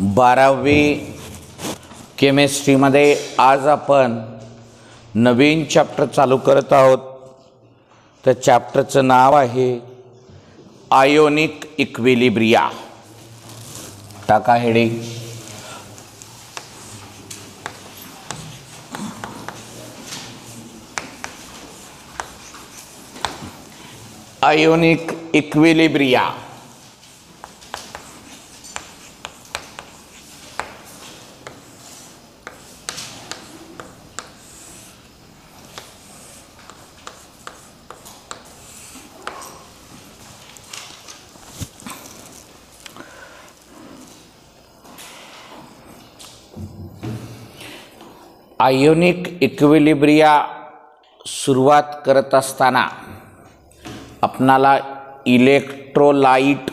12वी केमिस्ट्रीमध्ये आज आपण नवीन चॅप्टर चालू करत आहोत. त्या चॅप्टरचं नाव आहे आयोनिक इक्विलिब्रिया. टाका heading. Ionic equilibria. Ionic equilibria सुरुवात करत असताना आपणाला इलेक्ट्रोलाइट,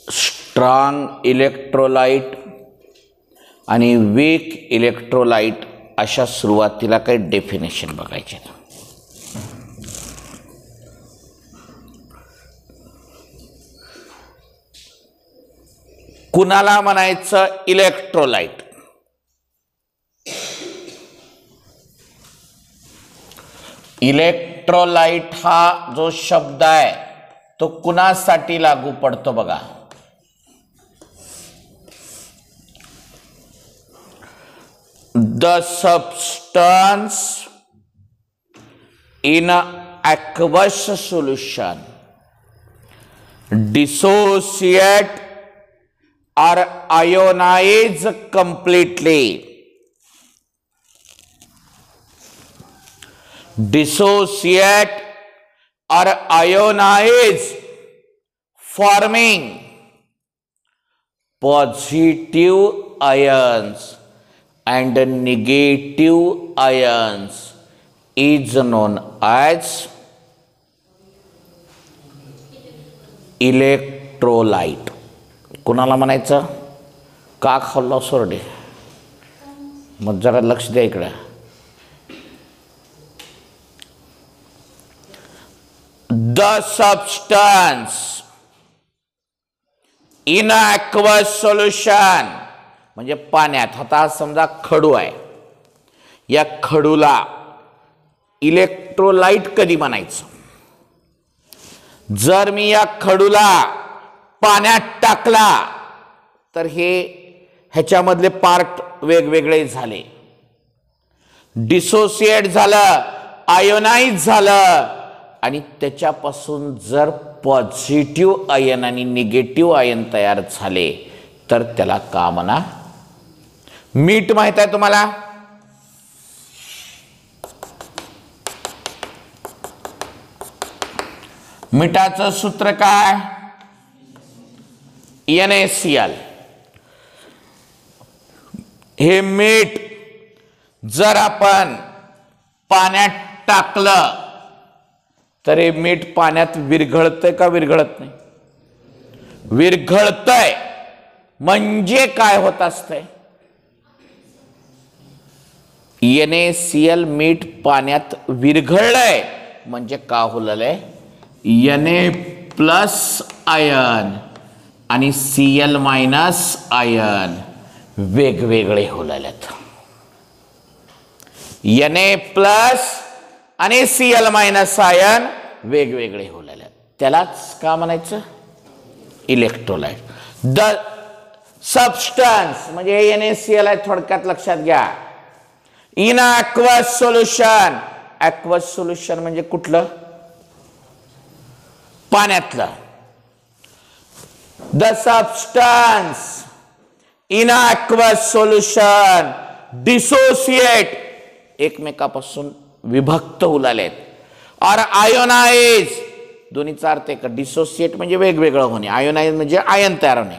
स्ट्रॉंग इलेक्ट्रोलाइट आणि वीक इलेक्ट्रोलाइट अशा सुरुवातीला काही डेफिनेशन बघायचे. कुणाला म्हणायचं इलेक्ट्रोलाइट? इलेक्ट्रोलाइट हा जो शब्द आहे तो कुणासाठी लागू पडतो बघा. The substance in aqueous solution dissociate or ionize completely. Dissociate or ionize, forming positive ions and negative ions is known as electrolyte. कुणाला म्हणायचं? का खाल्ला सोरडे? मग जरा लक्ष द्या इकडे. The substance in aqueous solution म्हणजे पाण्यात. आता समजा खडू आहे, या खडूला इलेक्ट्रोलाइट कधी म्हणायचं? जर मी या खडूला पाण्यात टाकला तर ह्याच्यामधले पार्ट वेगवेगळे झाले, डिसोसिएट झालं, आयोनाइज झालं, आणि त्याच्यापासून जर पॉझिटिव्ह आयन आणि निगेटिव्ह आयन तयार झाले तर त्याला का म्हणा? मीठ माहित आहे तुम्हाला? मिठाचं सूत्र काय? NaCl. हे मीठ जर आपण पाण्यात टाकलं तर हे मीठ पाण्यात विरघळतंय का विरघळत नाही? विरघळतंय. म्हणजे काय होत असतंय? NaCl मीठ पाण्यात विरघळलंय म्हणजे का होलंय? Na+ आयन आणि Cl- आयन वेगवेगळे होलेलेत. Na+ आणि Cl- आयन वेगवेगळे होलेले, त्यालाच का म्हणायचं? इलेक्ट्रोलाइट. द सबस्टन्स म्हणजे NaCl आहे, थोडक्यात लक्षात घ्या. In aqueous solution. aqueous solution म्हणजे कुठलं? पाण्यातलं. The substance in aqueous solution dissociate, एकमेकापासून विभक्त होलालेत, और आयोनाइज, दोन्हीचा अर्थ एक. डिसोसिएट म्हणजे वेगवेगळं होणे, आयोनाइज म्हणजे आयन तयार होणे.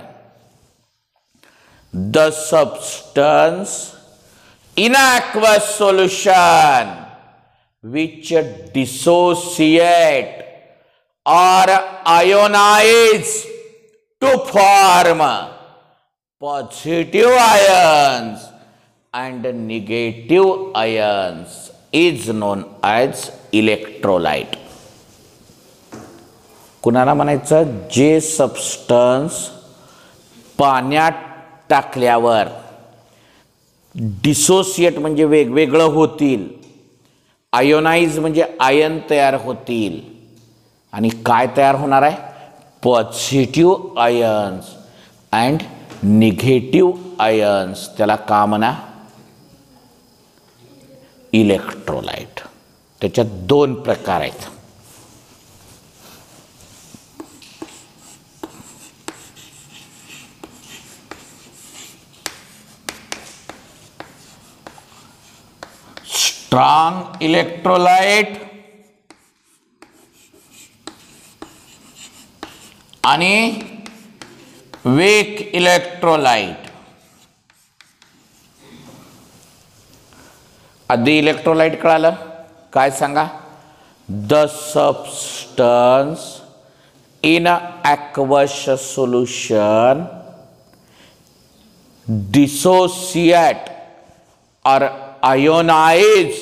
The substance in aqueous solution which dissociate or ionize to form positive ions and negative ions is known as electrolyte. कुणाला म्हणायचं, जे सबस्टन्स पाण्यात टाकल्यावर डिसोसिएट म्हणजे वेगवेगळं होतील, आयोनाइज म्हणजे आयन तयार होतील, आणि काय तयार होणार आहे, positive ions and negative ions. त्याला का म्हणा, इलेक्ट्रोलाइट. त्याच्यात दोन प्रकार आहेत. स्ट्रॉंग इलेक्ट्रोलाइट आणि वीक इलेक्ट्रोलाइट. आधी इलेक्ट्रोलाइट कळालं काय सांगा, the substance in aqueous solution dissociate or ionize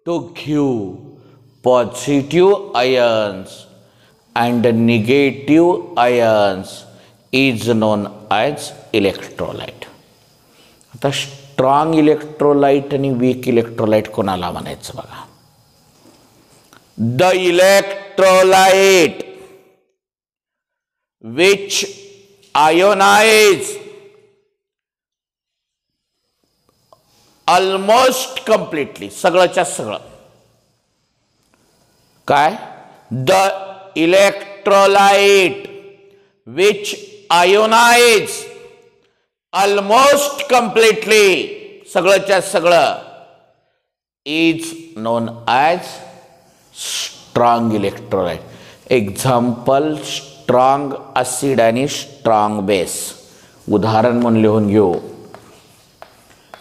to give positive ions and negative ions is known as electrolyte. आता स्ट्रॉंग इलेक्ट्रोलाइट आणि वीक इलेक्ट्रोलाइट कोणाला म्हणायचं बघा. The electrolyte which ionize almost completely, सगळंच्या सगळं. काय, the electrolyte which ionize almost completely, सगळंच्या सगळं, is known as strong electrolyte. Example, strong acid आणि स्ट्रॉंग बेस. उदाहरण म्हणून लिहून घेऊ,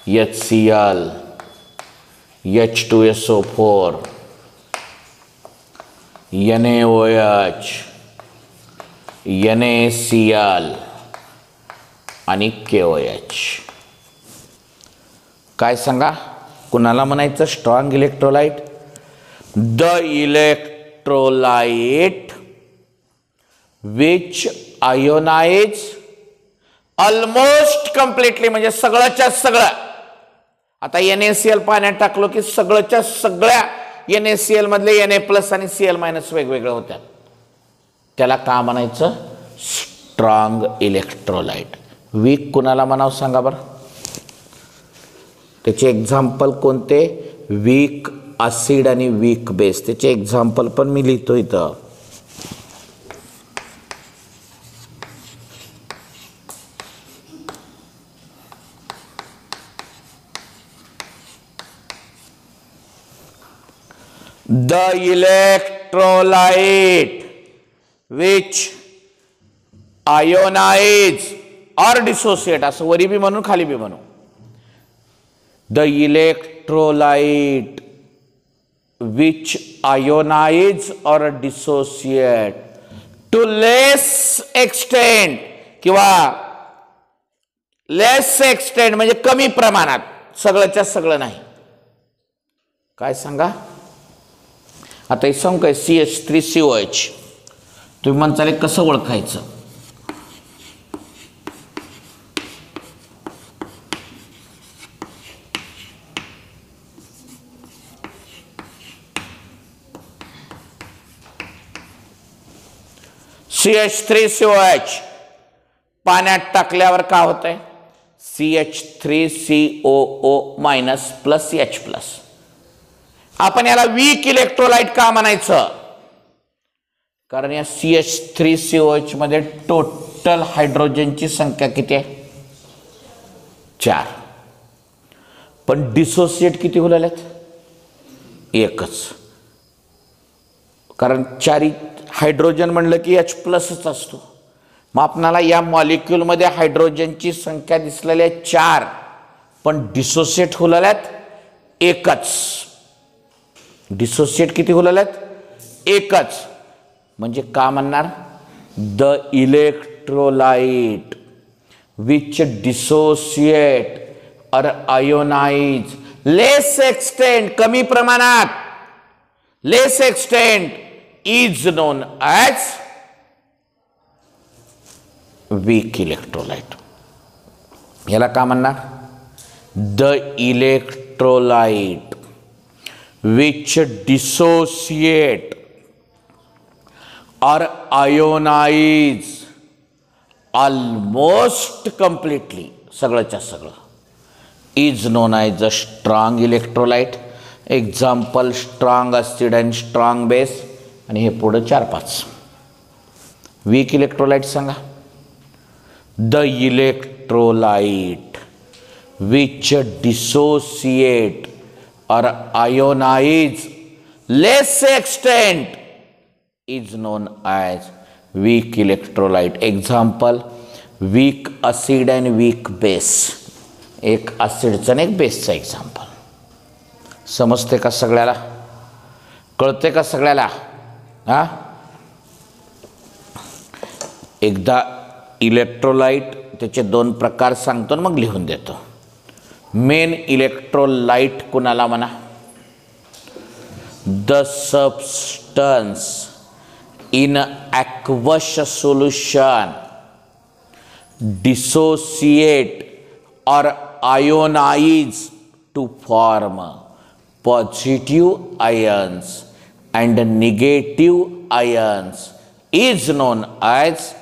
HCl, H2SO4, NaOH, NaCl आणि KOH. काय सांगा, कुणाला म्हणायचं strong electrolyte? The electrolyte which ionize almost completely, म्हणजे सगळंच्या सगळं. आता NaCl पाण्यात टाकलो की सगळंच्या सगळ्या NaCl मधले Na+ आणि Cl- वेगवेगळे होतात. त्याला का म्हणायचं, स्ट्रॉंग इलेक्ट्रोलाइट. वीक कुणाला म्हणावं सांगा बरं. त्याचे एक्झाम्पल कोणते, वीक ॲसिड आणि वीक बेस. त्याचे एक्झाम्पल पण मी लिहितो इथं. The electrolyte which ionize or dissociate, असं वरी बी म्हणू खाली बी म्हणू. The electrolyte which ionize or dissociate to less extent, किंवा less extent म्हणजे कमी प्रमाणात, सगळंच्या सगळं नाही. काय सांगा, आता हे सांगू काय, CH3COH. तुम्ही म्हणताल कसं ओळखायचं, CH3COH पाण्यात टाकल्यावर का होतंय, CH3COO- प्लस H+. आपण याला वीक इलेक्ट्रोलाइट का म्हणायचं, कारण या CH3COH मध्ये टोटल हायड्रोजनची संख्या किती आहे, 4. पण डिसोसिएट किती होल्यात, एकच. कारण 4 हायड्रोजन म्हणलं की H+ असतो. मग आपणाला या मॉलिक्यूलमध्ये हायड्रोजनची संख्या दिसलेल्या 4, पण डिसोसिएट होल्यात एकच. डिसोसिएट किती होल्यात, एकच. म्हणजे का म्हणणार, the electrolyte which dissociate or ionize less extent, कमी प्रमाणात, less extent, is known as weak electrolyte. याला का म्हणणार? The electrolyte which dissociate or ionize almost completely, सगळंच्या सगळं, is known as a strong electrolyte. Example, strong acid and strong base. आणि हे पुढं 4-5. weak electrolyte सांगा. The electrolyte which dissociate or ionize less extent is known as weak electrolyte. Example, weak acid and weak base. एक ॲसिडचं आणि एक बेसचं example. समजते का सगळ्याला? कळते का सगळ्याला? हा, एकदा इलेक्ट्रोलाइट त्याचे 2 प्रकार सांगतो मग लिहून देतो. मेन इलेक्ट्रोलाइट कुणाला म्हणा? The substance in aqueous solution dissociate or ionize to form positive ions and negative ions is known as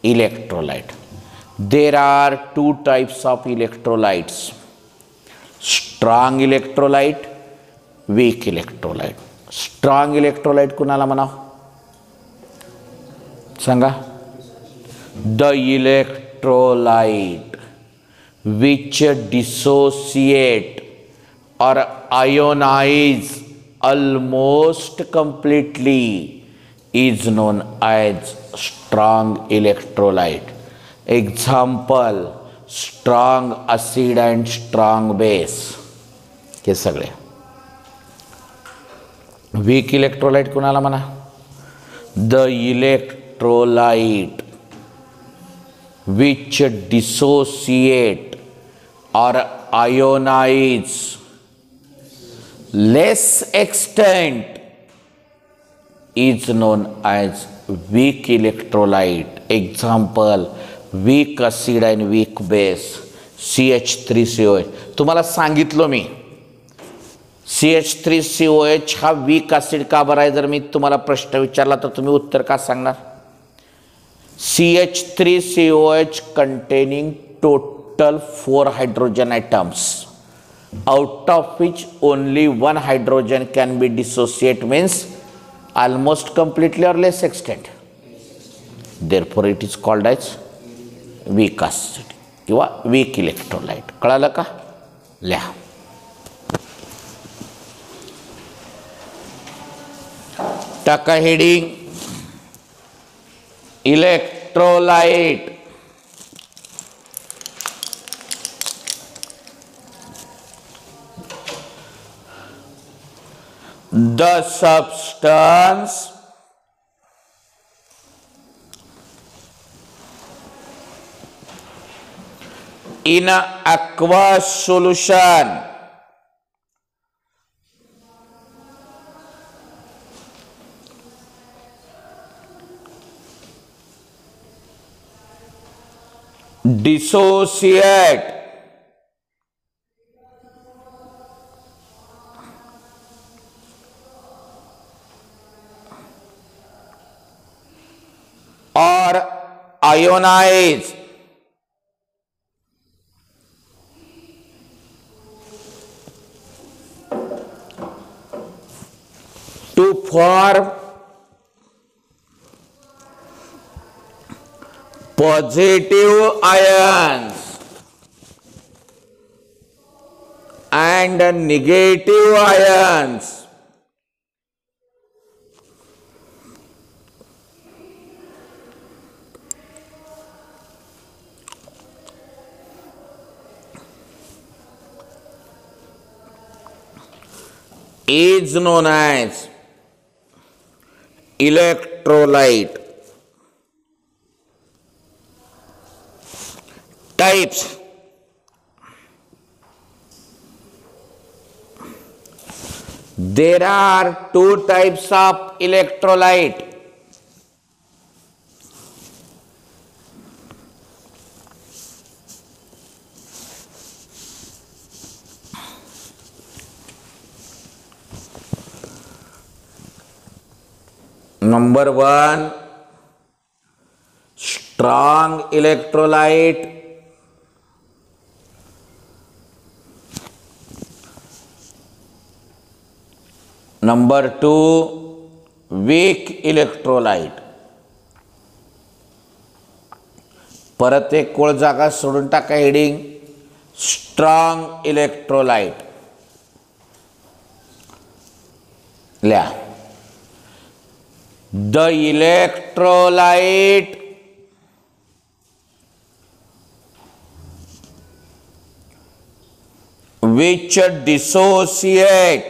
electrolyte. There are 2 types of electrolytes: strong electrolyte, weak electrolyte. Strong electrolyte कुणाला म्हणाव? सांगा. The electrolyte which dissociate or ionize almost completely is known as strong electrolyte. Example, strong acid and strong base. हे सगळे. weak electrolyte कुणाला म्हणा? The electrolyte which dissociate or ionize less extent is known as weak electrolyte. Example, weak acid and weak base. CH3COH. तुम्हाला सांगितलं मी CH3COH हा weak acid का बरं आहे? जर मी तुम्हाला प्रश्न विचारला तर तुम्ही उत्तर का सांगणार? CH3COH containing total 4 hydrogen atoms, out of which only 1 hydrogen can be dissociate, means almost completely or less extent. Therefore it is called as weak acid किंवा weak electrolyte. कळालं का? लिहा. टाका heading electrolyte. The substance in an aqueous solution dissociate or ionize to form positive ions and negative ions is known as electrolyte. Types: there are 2 types of electrolyte. Number 1 strong electrolyte, number 2 weak electrolyte. परत एक कोळ जागा सोडून टाका heading strong electrolyte लिहा. The electrolyte which dissociate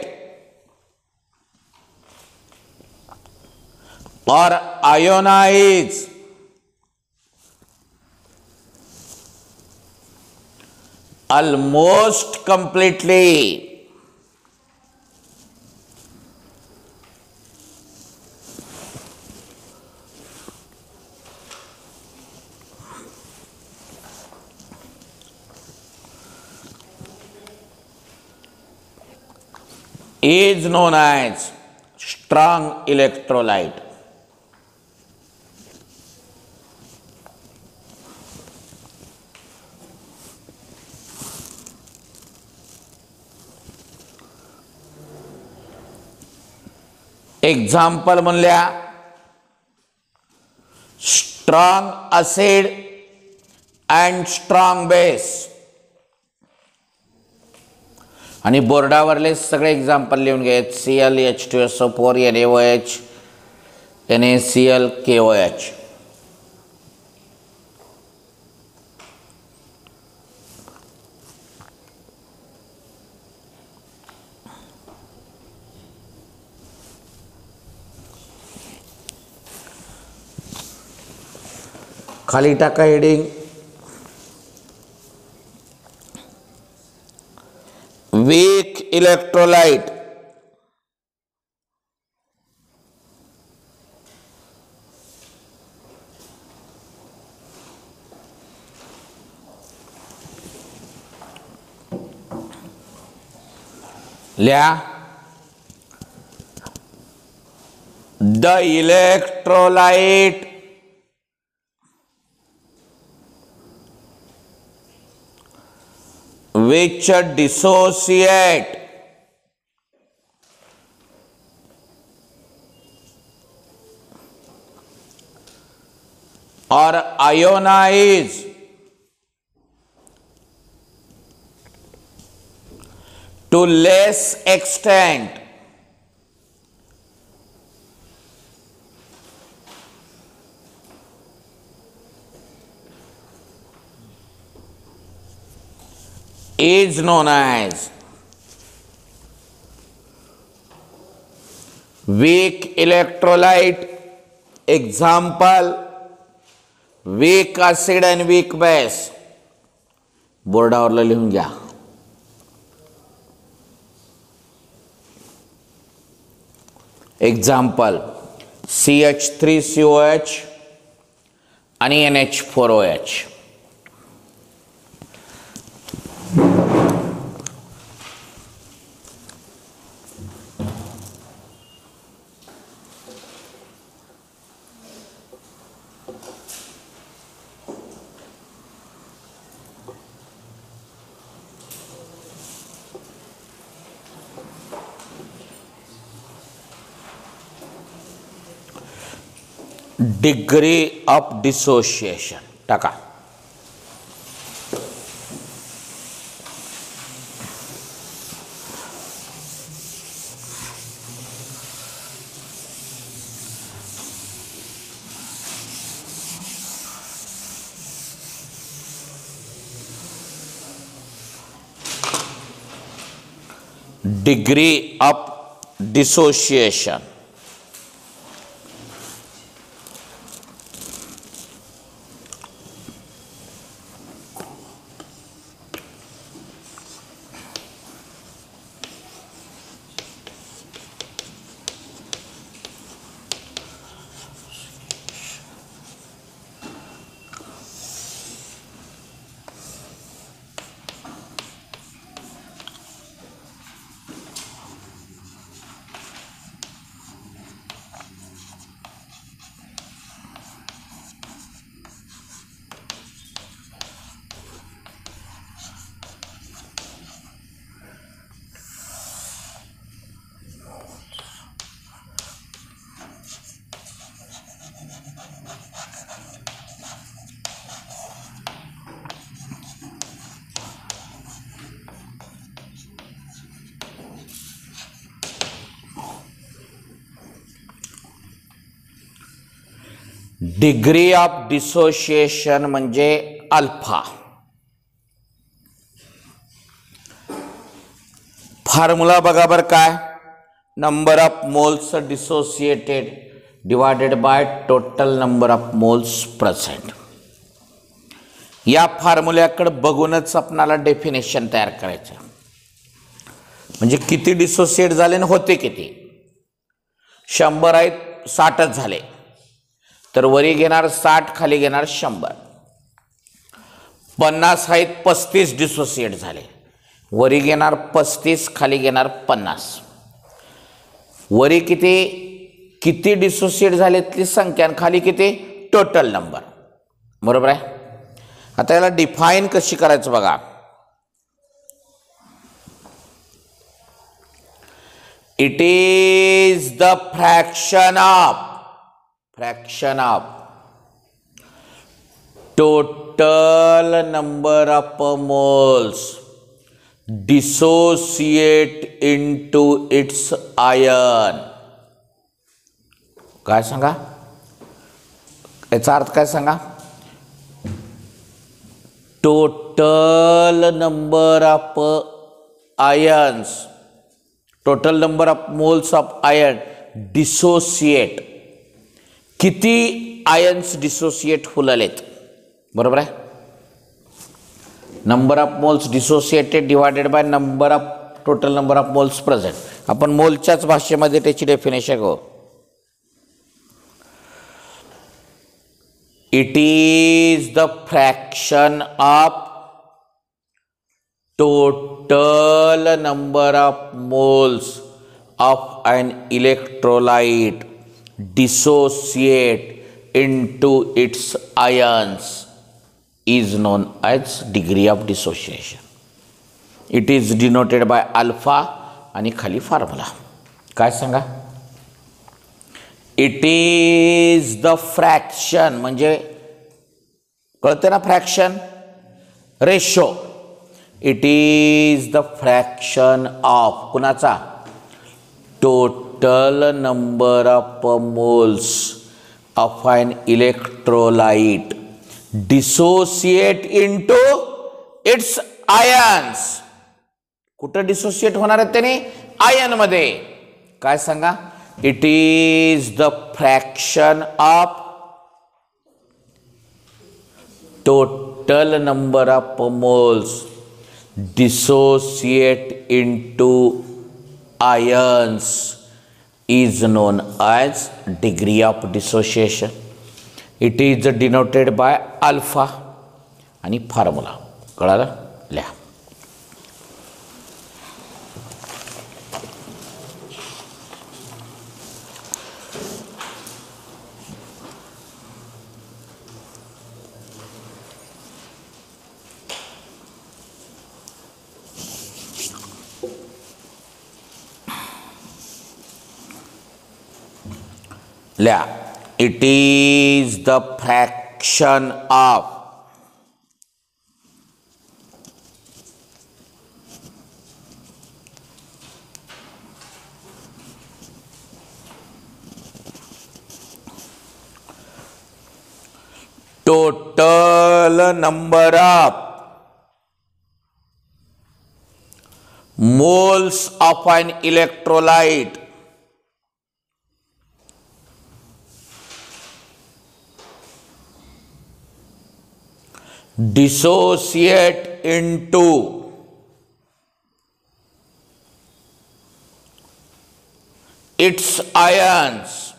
or ionize almost completely is known as strong electrolyte. Example म्हणल्या strong acid and strong base. आणि बोर्डावरले सगळे एक्झाम्पल लिहून घ्या. HCl H2SO4 NaOH NaCl KOH. खाली टाका हेडिंग weak electrolyte. लिहा the electrolyte which dissociate or ionize to less extent is known as weak electrolyte. Example weak acid and weak base. बोर्डावरला लिहून घ्या. एक्झाम्पल CH3COH आणि NH4OH. Degree of dissociation टाका. Degree of dissociation degree of dissociation म्हणजे alpha. Formula बघा बरं काय, number of moles dissociated divided by total number of moles present. या फॉर्म्युल्याकडे बघूनच आपणाला डेफिनेशन तयार करायचं. म्हणजे किती डिसोसिएट झाले आणि होते किती. 100 आहेत 60च झाले, तर वरी घेणार 60, खाली घेणार 100. 50 आहेत 35 डिसोसिएट झाले, वरी घेणार 35, खाली घेणार 50. वरी किती डिसोसिएट झालेतली संख्या आणि खाली किती टोटल नंबर. बरोबर आहे. आता याला डिफाईन कशी करायचं बघा. It is the fraction of total number of moles dissociate into it's ion. काय सांगा, याचा अर्थ काय सांगा. Total number of ions, total number of moles of ion dissociate. किती आयन्स डिसोसिएट होलेत. बरोबर आहे. Number of moles dissociated divided by number of total number of moles present. आपण मोलच्याच भाषेमध्ये त्याची डेफिनेशन घेऊ. It is the fraction of total number of moles of an electrolyte dissociate into its ions is known as degree of dissociation. It is denoted by alpha आणि खाली formula काय सांगा. It is the fraction म्हणजे कळते ना, fraction ratio. It is the fraction of कुणाचा, total number of moles of an electrolyte dissociate into its ions. कुठं dissociate होणार आहेत त्याने, आयन मध्ये. काय सांगा. It is the fraction of total number of moles dissociate into ions is known as degree of dissociation. It is denoted by alpha आणि formula कळालं. लिहा. It is the fraction of total number of moles of an electrolyte dissociate into its ions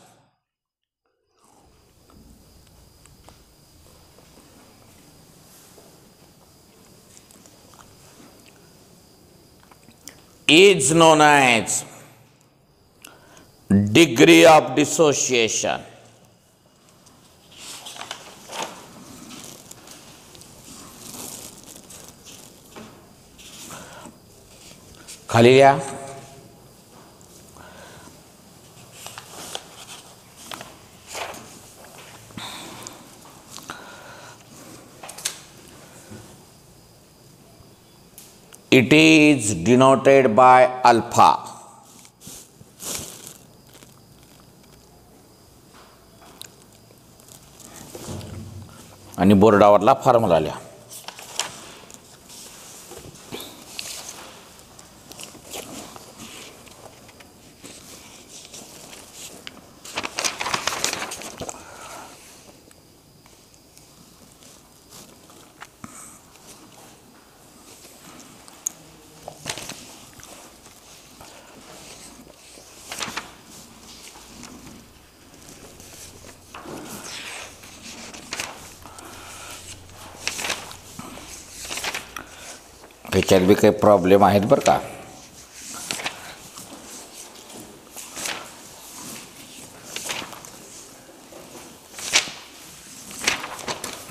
is known as degree of dissociation. खाली लिहा. It is denoted by alpha. आणि बोर्डावरला formula लिहा. ह्याच्यात बी काही problem आहेत बरं का.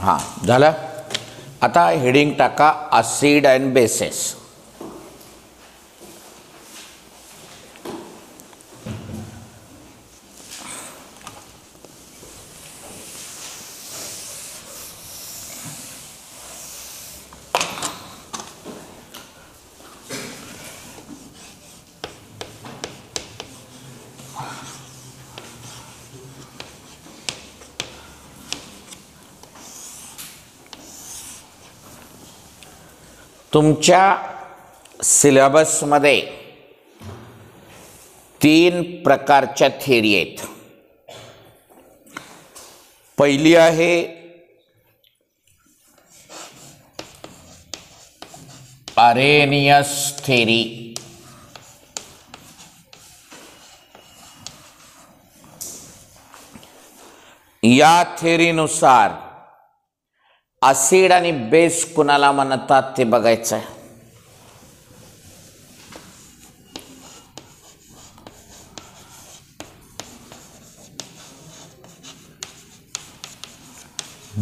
हां झालं. आता हेडिंग टाका ॲसिड अँड बेसेस. तुमच्या सिलेबसमध्ये 3 प्रकारच्या थिअरी आहेत. पहिली आहे अरेनियस थिअरी. या थिअरीनुसार ॲसिड आणि बेस कुणाला म्हणतात ते बघायचं आहे.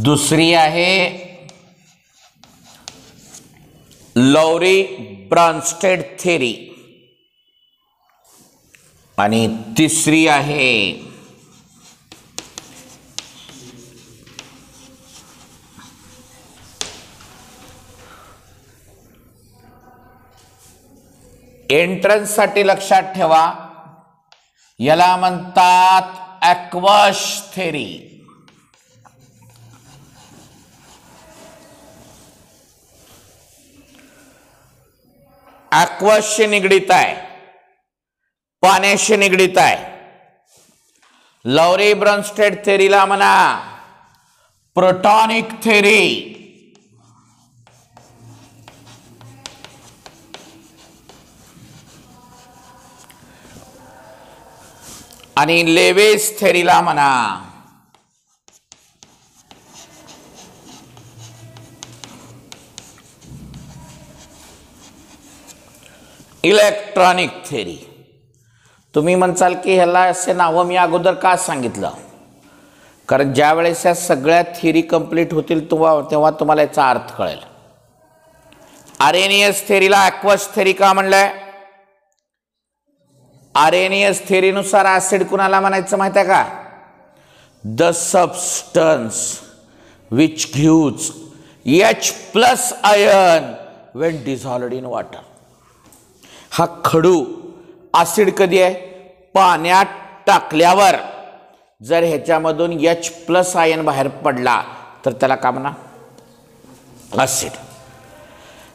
दुसरी आहे लॉरी ब्रॉन्स्टेड थिअरी आणि तिसरी आहे एंट्रन्ससाठी लक्षात ठेवा, याला म्हणतात ॲक्वस थिअरी. ॲक्वसशी निगडीत आहे, पाण्याशी निगडीत आहे. लॉरी ब्रॉन्स्टेड थिअरीला म्हणा प्रोटॉनिक थिअरी. आणि लेविस थिअरीला म्हणा इलेक्ट्रॉनिक थिअरी. तुम्ही म्हणसाल की ह्याला असे नावं मी अगोदर का सांगितलं, कारण ज्या वेळेस या सगळ्या थिअरी कंप्लीट होतील तेव्हा तुम्हाला याचा अर्थ कळेल. अरेनियस थिअरीला ॲक्वस थिअरी का म्हणलंय? अरेनियस थिअरीनुसार ॲसिड कुणाला म्हणायचं माहिती आहे का? The substance which gives H+ ion when dissolved in water. हा खडू ॲसिड कधी आहे? पाण्यात टाकल्यावर जर ह्याच्यामधून H+ आयन बाहेर पडला तर त्याला का म्हणा? ॲसिड.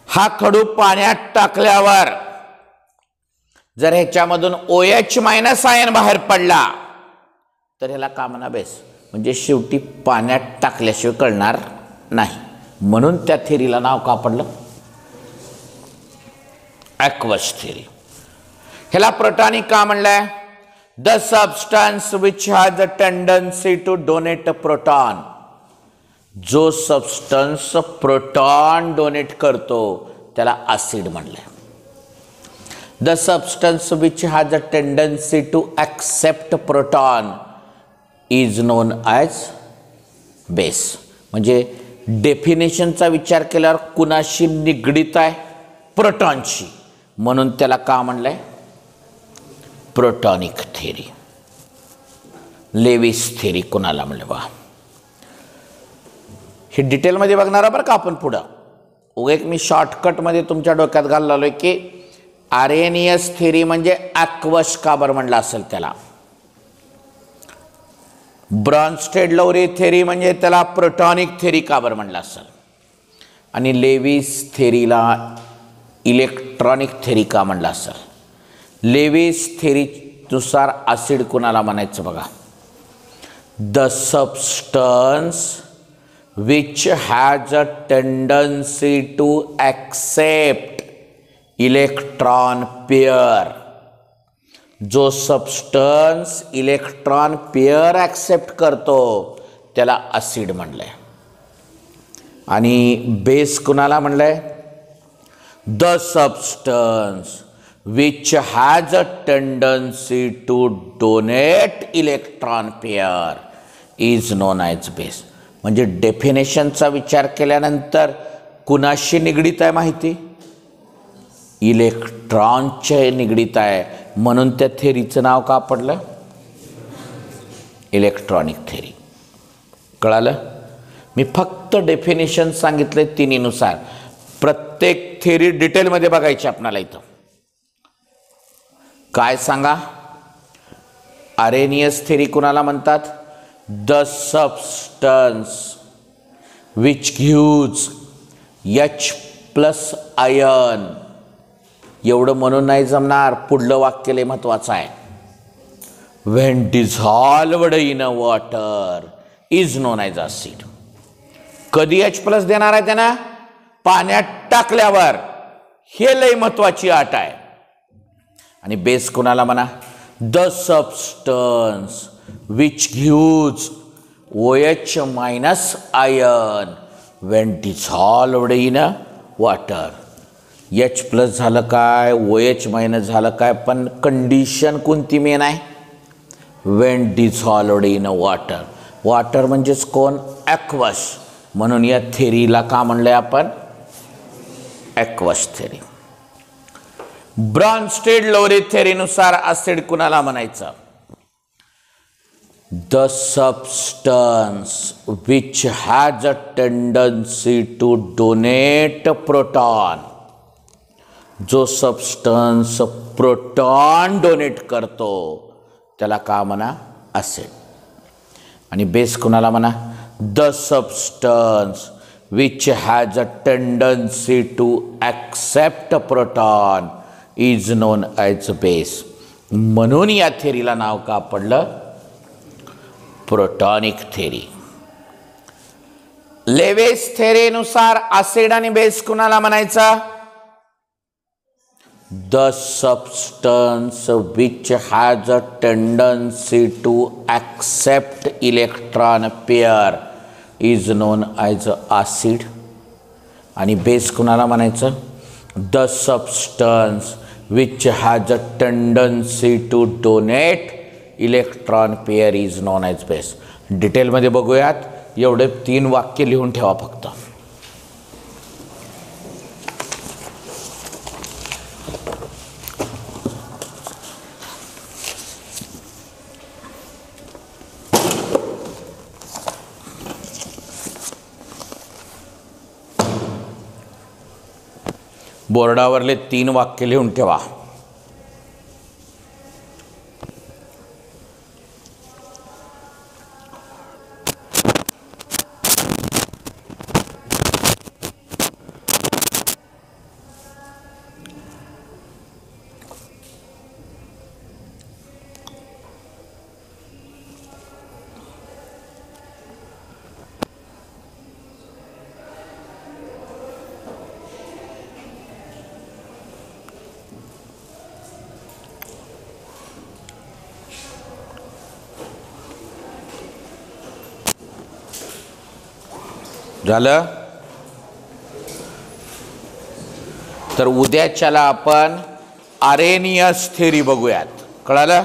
हा खडू पाण्यात टाकल्यावर जर ह्याच्यामधून OH- आयन बाहेर पडला तर ह्याला का म्हणा? बेस. म्हणजे शेवटी पाण्यात टाकल्याशिवाय कळणार नाही, म्हणून त्या थिअरीला नाव का पडलं? Aqueous theory. ह्याला प्रोटॉनिक का म्हणलंय? The substance which has a tendency to donate a proton. जो सबस्टन्स प्रोटॉन डोनेट करतो त्याला ॲसिड म्हणलंय. The substance which has a tendency to accept proton is known as base. म्हणजे डेफिनेशनचा विचार केल्यावर कुणाशी निगडीत आहे? प्रोटॉनशी, म्हणून त्याला का म्हणलंय? प्रोटॉनिक थिअरी. लेविस थिअरी कुणाला म्हणलं बा? हे डिटेलमध्ये बघणार बरं का आपण पुढं. एक मी शॉर्टकटमध्ये तुमच्या डोक्यात घाललो आहे की अरेनियस थिअरी म्हणजे ॲक्वस का बरं म्हणलं असेल त्याला. ब्रॉन्स्टेड लौरी थेरी म्हणजे त्याला प्रोटॉनिक थेरी का बरं म्हणलं असेल, आणि लेविस थेरीला इलेक्ट्रॉनिक थेरी का म्हणलं असेल. लेविस थेरीनुसार ॲसिड कुणाला म्हणायचं बघा, the substance which has a tendency to accept electron pair. जो सबस्टन्स इलेक्ट्रॉन पेअर ॲक्सेप्ट करतो त्याला ॲसिड म्हणलंय. आणि बेस कुणाला म्हणलंय, the substance which has a tendency to donate electron pair is known as base. म्हणजे डेफिनेशनचा विचार केल्यानंतर कुणाशी निगडीत आहे माहिती, इलेक्ट्रॉनचे निगडीत आहे, म्हणून त्या थेरीचं नाव का पडलं इलेक्ट्रॉनिक थेरी. कळालं. मी फक्त डेफिनेशन सांगितले तिन्हीनुसार, प्रत्येक थेरी डिटेलमध्ये बघायची आपणाला. इथं काय सांगा, अरेनियस थेरी कुणाला म्हणतात, the substance which gives H+ ion. एवढं म्हणून नाही जमणार, पुढलं वाक्य लय महत्वाचं आहे. When dissolved in a water is known as acid. कधी H+ देणार आहे त्यांना, पाण्यात टाकल्यावर. हे लय महत्वाची अट आहे. आणि बेस कुणाला म्हणा, the substance which gives OH- ion when dissolved in a water. H+ झालं काय, OH- झालं काय, पण कंडिशन कोणती मेन आहे, when dissolved in a water. Water म्हणजेच कोण, ॲक्वस. म्हणून या थेरीला का म्हणलंय आपण, ॲक्वस थेरी. ब्रॉन्स्टेड लौरी थेरीनुसार ॲसिड कुणाला म्हणायचं, the substance which has a tendency to donate proton. जो सबस्टन्स प्रोटॉन डोनेट करतो त्याला का म्हणा, ॲसिड. आणि बेस कुणाला म्हणा, the substance which has a tendency to accept proton is known as base. म्हणून या थेरीला नाव का पडलं, प्रोटॉनिक थेरी. लेविस थेरीनुसार ॲसिड आणि बेस कुणाला म्हणायचा, the substance which has a tendency to accept electron pair is known as acid. आणि बेस कुणाला म्हणायचं, the substance which has a tendency to donate electron pair is known as base. डिटेलमध्ये बघूयात, एवढे 3 वाक्य लिहून ठेवा फक्त. बोर्डावरले 3 वाक्य लिहून ठेवा. झालं. तर उद्याच्याला आपण अरेनियस थेरी बघूयात. कळालं.